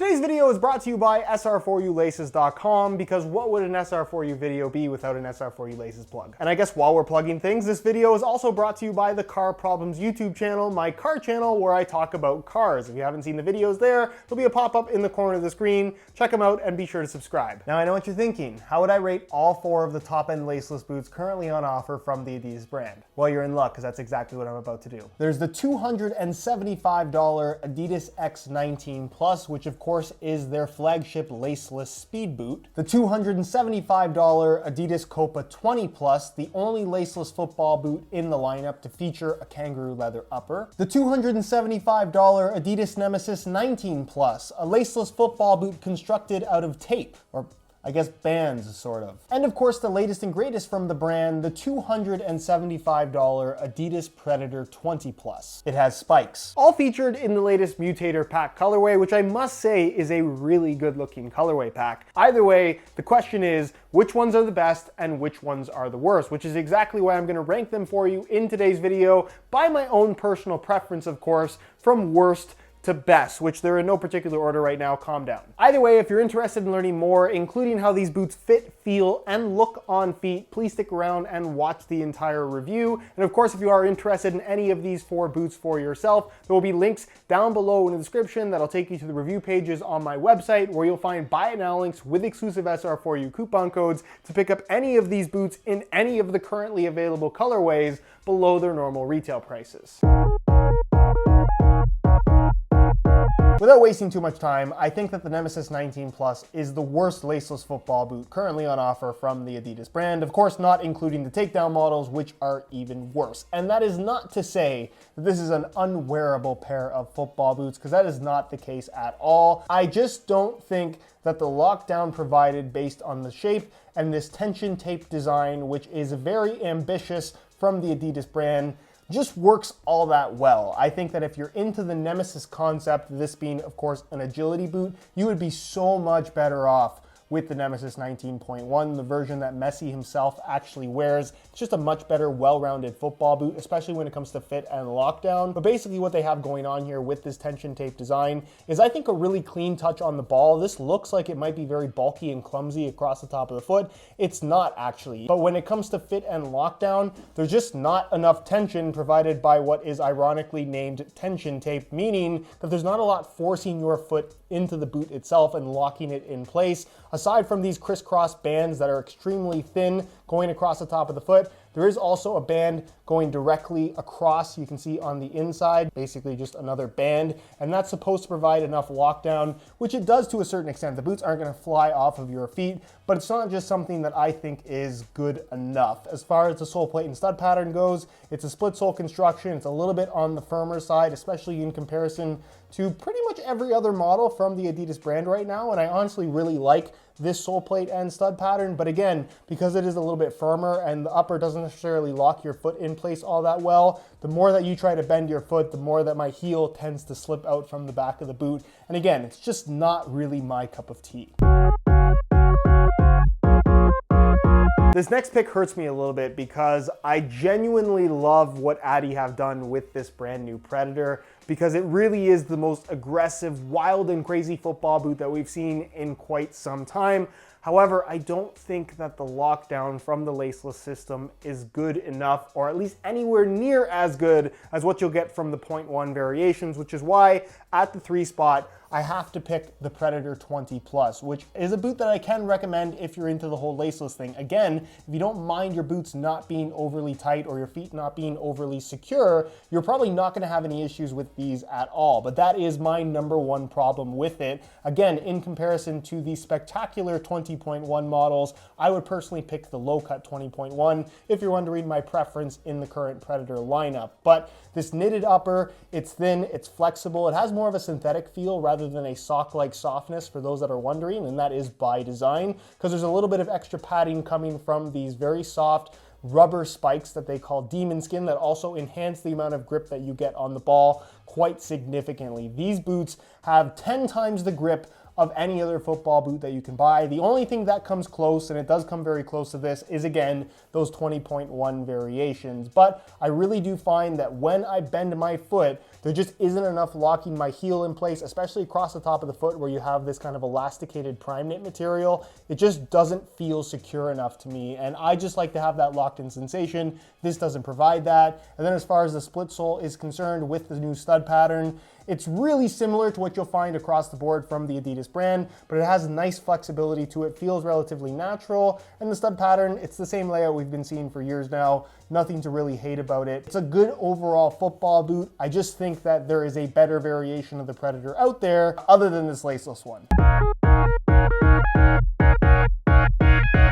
Today's video is brought to you by SR4ULaces.com because what would an SR4U video be without an SR4U Laces plug? And I guess while we're plugging things, this video is also brought to you by the Car Problems YouTube channel, my car channel where I talk about cars. If you haven't seen the videos there, there'll be a pop-up in the corner of the screen. Check them out and be sure to subscribe. Now I know what you're thinking. How would I rate all four of the top-end laceless boots currently on offer from the Adidas brand? Well, you're in luck because that's exactly what I'm about to do. There's the $275 Adidas X19 Plus, which of course is their flagship laceless speed boot. The $275 Adidas Copa 20 Plus, the only laceless football boot in the lineup to feature a kangaroo leather upper. The $275 Adidas Nemesis 19 Plus, a laceless football boot constructed out of tape, or I guess bands, sort of. And of course, the latest and greatest from the brand, the $275 Adidas Predator 20 Plus. It has spikes. All featured in the latest Mutator pack colorway, which I must say is a really good looking colorway pack. Either way, the question is, which ones are the best and which ones are the worst, which is exactly why I'm gonna rank them for you in today's video by my own personal preference, of course, from worst to best, which they're in no particular order right now, calm down. Either way, if you're interested in learning more, including how these boots fit, feel, and look on feet, please stick around and watch the entire review. And of course, if you are interested in any of these four boots for yourself, there will be links down below in the description that'll take you to the review pages on my website where you'll find buy it now links with exclusive SR4U coupon codes to pick up any of these boots in any of the currently available colorways below their normal retail prices. Without wasting too much time, I think that the Nemesis 19 Plus is the worst laceless football boot currently on offer from the Adidas brand, of course not including the takedown models, which are even worse. And that is not to say that this is an unwearable pair of football boots, because that is not the case at all. I just don't think that the lockdown provided based on the shape and this tension tape design, which is very ambitious from the Adidas brand, just works all that well. I think that if you're into the Nemesis concept, this being of course an agility boot, you would be so much better off with the Nemesis 19.1, the version that Messi himself actually wears. It's just a much better, well-rounded football boot, especially when it comes to fit and lockdown. But basically what they have going on here with this tension tape design is, I think, a really clean touch on the ball. This looks like it might be very bulky and clumsy across the top of the foot. It's not actually. But when it comes to fit and lockdown, there's just not enough tension provided by what is ironically named tension tape, meaning that there's not a lot forcing your foot into the boot itself and locking it in place. Aside from these crisscross bands that are extremely thin going across the top of the foot, there is also a band going directly across, you can see on the inside, basically just another band, and that's supposed to provide enough lockdown, which it does to a certain extent. The boots aren't gonna fly off of your feet, but it's not just something that I think is good enough. As far as the sole plate and stud pattern goes, it's a split sole construction. It's a little bit on the firmer side, especially in comparison to pretty much every other model from the Adidas brand right now, and I honestly really like this sole plate and stud pattern, but again, because it is a little bit firmer and the upper doesn't necessarily lock your foot in place all that well, the more that you try to bend your foot, the more that my heel tends to slip out from the back of the boot. And again, it's just not really my cup of tea. This next pick hurts me a little bit because I genuinely love what Adi have done with this brand new Predator, because it really is the most aggressive, wild and crazy football boot that we've seen in quite some time. However, I don't think that the lockdown from the laceless system is good enough, or at least anywhere near as good as what you'll get from the 0.1 variations, which is why at the 3 spot, I have to pick the Predator 20 Plus, which is a boot that I can recommend if you're into the whole laceless thing. Again, if you don't mind your boots not being overly tight or your feet not being overly secure, you're probably not gonna have any issues with these at all. But that is my #1 problem with it. Again, in comparison to the spectacular 20.1 models, I would personally pick the low-cut 20.1 if you're wondering my preference in the current Predator lineup. But this knitted upper, it's thin, it's flexible, it has more of a synthetic feel rather than a sock-like softness for those that are wondering, and that is by design, because there's a little bit of extra padding coming from these very soft rubber spikes that they call demon skin that also enhance the amount of grip that you get on the ball quite significantly. These boots have 10 times the grip of any other football boot that you can buy. The only thing that comes close, and it does come very close to this, is again those 20.1 variations. But I really do find that when I bend my foot, there just isn't enough locking my heel in place, especially across the top of the foot where you have this kind of elasticated prime knit material. It just doesn't feel secure enough to me, and I just like to have that locked in sensation. This doesn't provide that. And then as far as the split sole is concerned with the new stud pattern, it's really similar to what you'll find across the board from the Adidas brand, but it has nice flexibility to it, feels relatively natural, and the stud pattern, it's the same layout we've been seeing for years now. Nothing to really hate about it. It's a good overall football boot. I just think that there is a better variation of the Predator out there other than this laceless one.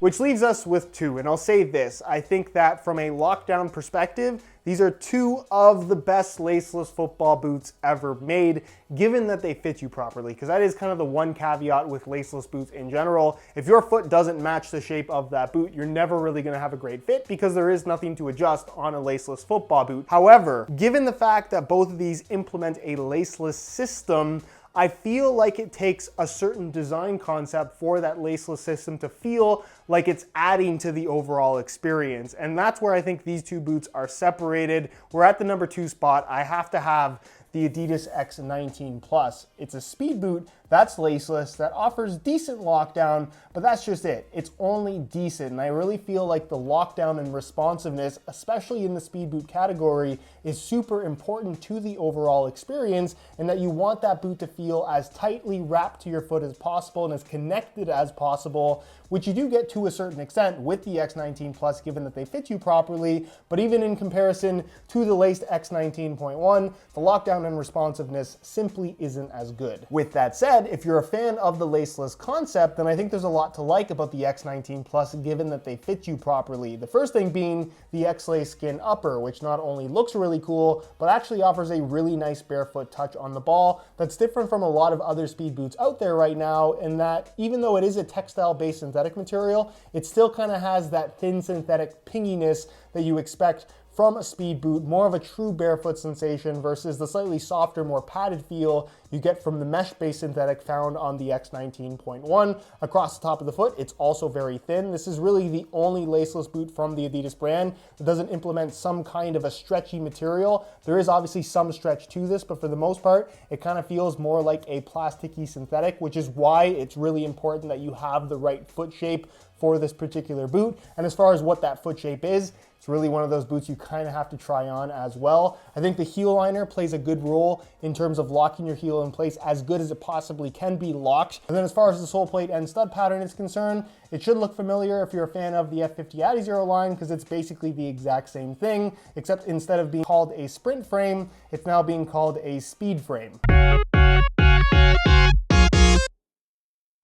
Which leaves us with two, and I'll say this, I think that from a lockdown perspective, these are two of the best laceless football boots ever made, given that they fit you properly, because that is kind of the one caveat with laceless boots in general. If your foot doesn't match the shape of that boot, you're never really gonna have a great fit because there is nothing to adjust on a laceless football boot. However, given the fact that both of these implement a laceless system, I feel like it takes a certain design concept for that laceless system to feel like it's adding to the overall experience. And that's where I think these two boots are separated. We're at the number 2 spot. I have to have the Adidas X19 Plus. It's a speed boot that's laceless, that offers decent lockdown, but that's just it. It's only decent, and I really feel like the lockdown and responsiveness, especially in the speed boot category, is super important to the overall experience, and that you want that boot to feel as tightly wrapped to your foot as possible and as connected as possible, which you do get to a certain extent with the X19 Plus, given that they fit you properly, but even in comparison to the laced X19.1, the lockdown and responsiveness simply isn't as good. With that said, if you're a fan of the laceless concept, then I think there's a lot to like about the X19 Plus, given that they fit you properly. The first thing being the X-Lace skin upper, which not only looks really cool, but actually offers a really nice barefoot touch on the ball that's different from a lot of other speed boots out there right now, in that even though it is a textile-based synthetic material, it still kind of has that thin synthetic pinginess that you expect from a speed boot, more of a true barefoot sensation versus the slightly softer, more padded feel you get from the mesh-based synthetic found on the X19.1. Across the top of the foot, it's also very thin. This is really the only laceless boot from the Adidas brand that doesn't implement some kind of a stretchy material. There is obviously some stretch to this, but for the most part, it kind of feels more like a plasticky synthetic, which is why it's really important that you have the right foot shape for this particular boot. And as far as what that foot shape is, it's really one of those boots you kind of have to try on as well. I think the heel liner plays a good role in terms of locking your heel in place as good as it possibly can be locked. And then as far as the sole plate and stud pattern is concerned, it should look familiar if you're a fan of the F50 Adizero line, because it's basically the exact same thing, except instead of being called a sprint frame, it's now being called a speed frame.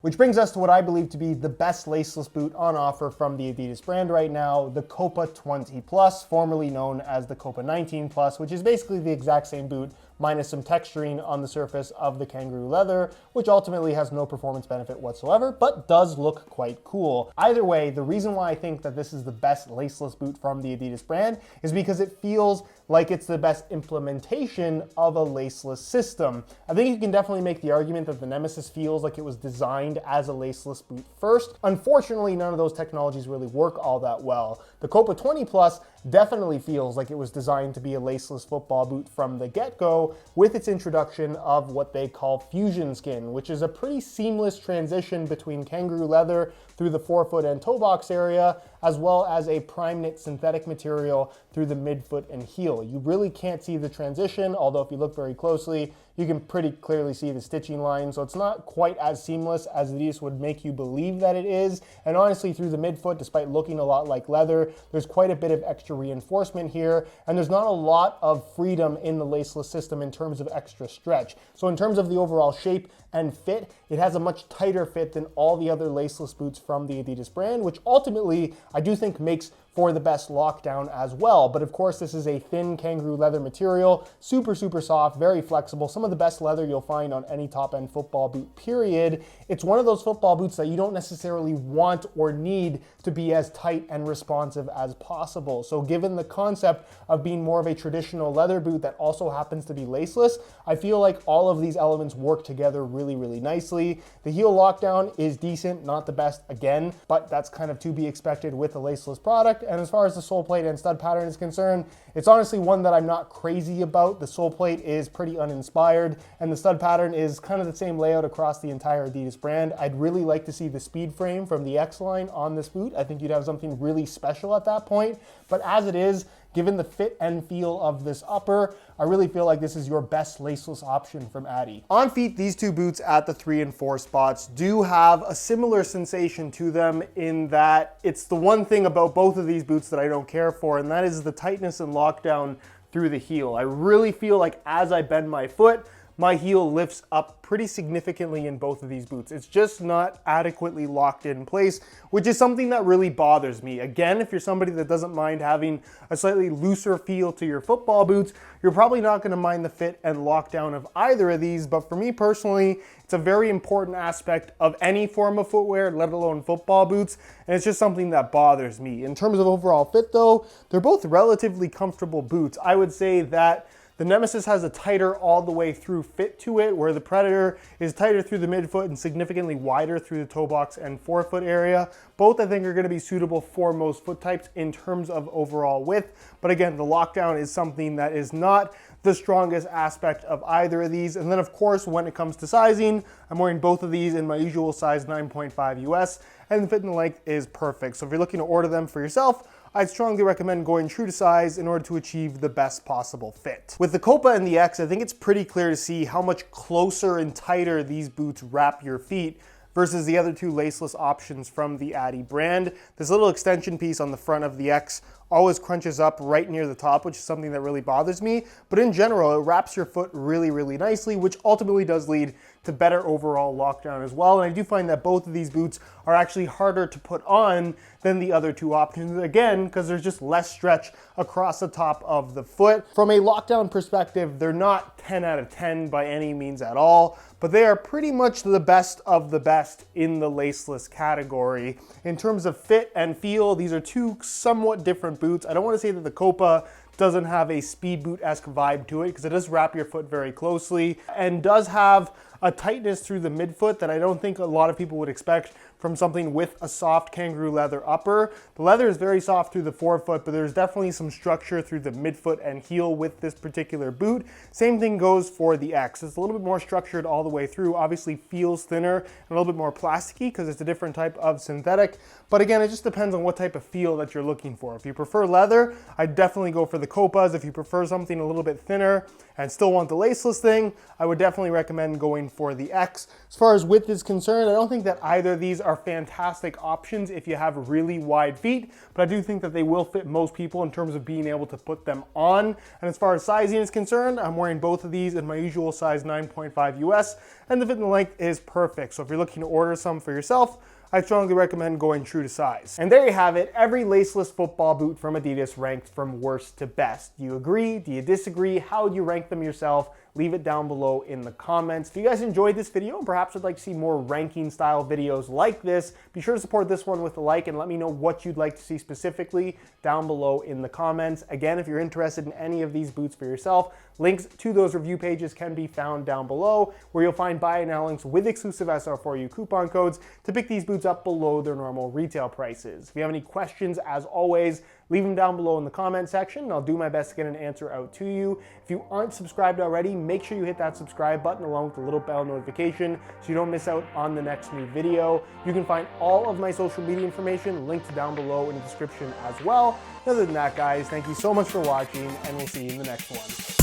Which brings us to what I believe to be the best laceless boot on offer from the Adidas brand right now, the Copa 20 Plus, formerly known as the Copa 19 Plus, which is basically the exact same boot minus some texturing on the surface of the kangaroo leather, which ultimately has no performance benefit whatsoever, but does look quite cool. Either way, the reason why I think that this is the best laceless boot from the Adidas brand is because it feels like it's the best implementation of a laceless system. I think you can definitely make the argument that the Nemesis feels like it was designed as a laceless boot first. Unfortunately, none of those technologies really work all that well. The Copa 20 Plus definitely feels like it was designed to be a laceless football boot from the get-go, with its introduction of what they call fusion skin, which is a pretty seamless transition between kangaroo leather through the forefoot and toe box area, as well as a prime knit synthetic material through the midfoot and heel. You really can't see the transition, although if you look very closely, you can pretty clearly see the stitching line, so it's not quite as seamless as Adidas would make you believe that it is. And honestly, through the midfoot, despite looking a lot like leather, there's quite a bit of extra reinforcement here, and there's not a lot of freedom in the laceless system in terms of extra stretch. So in terms of the overall shape and fit, it has a much tighter fit than all the other laceless boots from the Adidas brand, which ultimately I do think makes for the best lockdown as well. But of course, this is a thin kangaroo leather material, super, super soft, very flexible, some of the best leather you'll find on any top-end football boot, period. It's one of those football boots that you don't necessarily want or need to be as tight and responsive as possible. So given the concept of being more of a traditional leather boot that also happens to be laceless, I feel like all of these elements work together really, really nicely. The heel lockdown is decent, not the best again, but that's kind of to be expected with a laceless product. And as far as the sole plate and stud pattern is concerned, it's honestly one that I'm not crazy about. The sole plate is pretty uninspired, and the stud pattern is kind of the same layout across the entire Adidas brand. I'd really like to see the speed frame from the X line on this boot. I think you'd have something really special at that point. But as it is, given the fit and feel of this upper, I really feel like this is your best laceless option from Adi. On feet, these two boots at the 3 and 4 spots do have a similar sensation to them in that it's the one thing about both of these boots that I don't care for, and that is the tightness and lockdown through the heel. I really feel like as I bend my foot, my heel lifts up pretty significantly in both of these boots. It's just not adequately locked in place, which is something that really bothers me. Again, if you're somebody that doesn't mind having a slightly looser feel to your football boots, you're probably not gonna mind the fit and lockdown of either of these, but for me personally, it's a very important aspect of any form of footwear, let alone football boots, and it's just something that bothers me. In terms of overall fit though, they're both relatively comfortable boots. I would say that the Nemesis has a tighter all the way through fit to it, where the Predator is tighter through the midfoot and significantly wider through the toe box and forefoot area. Both I think are going to be suitable for most foot types in terms of overall width. But again, the lockdown is something that is not the strongest aspect of either of these. And then of course, when it comes to sizing, I'm wearing both of these in my usual size 9.5 US, and the fit and the length is perfect. So if you're looking to order them for yourself, I'd strongly recommend going true to size in order to achieve the best possible fit. With the Copa and the X, I think it's pretty clear to see how much closer and tighter these boots wrap your feet versus the other two laceless options from the Adi brand. This little extension piece on the front of the X always crunches up right near the top, which is something that really bothers me. But in general, it wraps your foot really, really nicely, which ultimately does lead to better overall lockdown as well. And I do find that both of these boots are actually harder to put on than the other two options, again, because there's just less stretch across the top of the foot. From a lockdown perspective, they're not 10 out of 10 by any means at all, but they are pretty much the best of the best in the laceless category. In terms of fit and feel, these are two somewhat different boots. I don't want to say that the Copa doesn't have a speed boot-esque vibe to it, because it does wrap your foot very closely and does have a tightness through the midfoot that I don't think a lot of people would expect from something with a soft kangaroo leather upper. The leather is very soft through the forefoot, but there's definitely some structure through the midfoot and heel with this particular boot. Same thing goes for the X. It's a little bit more structured all the way through, obviously feels thinner and a little bit more plasticky because it's a different type of synthetic. But again, it just depends on what type of feel that you're looking for. If you prefer leather, I'd definitely go for the Copas. If you prefer something a little bit thinner and still want the laceless thing, I would definitely recommend going for the X. As far as width is concerned, I don't think that either of these are fantastic options if you have really wide feet, but I do think that they will fit most people in terms of being able to put them on. And as far as sizing is concerned, I'm wearing both of these in my usual size 9.5 US, and the fit and the length is perfect. So if you're looking to order some for yourself, I strongly recommend going true to size. And there you have it, every laceless football boot from Adidas ranked from worst to best. Do you agree? Do you disagree? How would you rank them yourself? Leave it down below in the comments. If you guys enjoyed this video and perhaps would like to see more ranking style videos like this, be sure to support this one with a like and let me know what you'd like to see specifically down below in the comments. Again, if you're interested in any of these boots for yourself, links to those review pages can be found down below, where you'll find buy it now links with exclusive SR4U coupon codes to pick these boots up below their normal retail prices. If you have any questions, as always, leave them down below in the comment section and I'll do my best to get an answer out to you. If you aren't subscribed already, make sure you hit that subscribe button along with the little bell notification so you don't miss out on the next new video. You can find all of my social media information linked down below in the description as well. Other than that, guys, thank you so much for watching and we'll see you in the next one.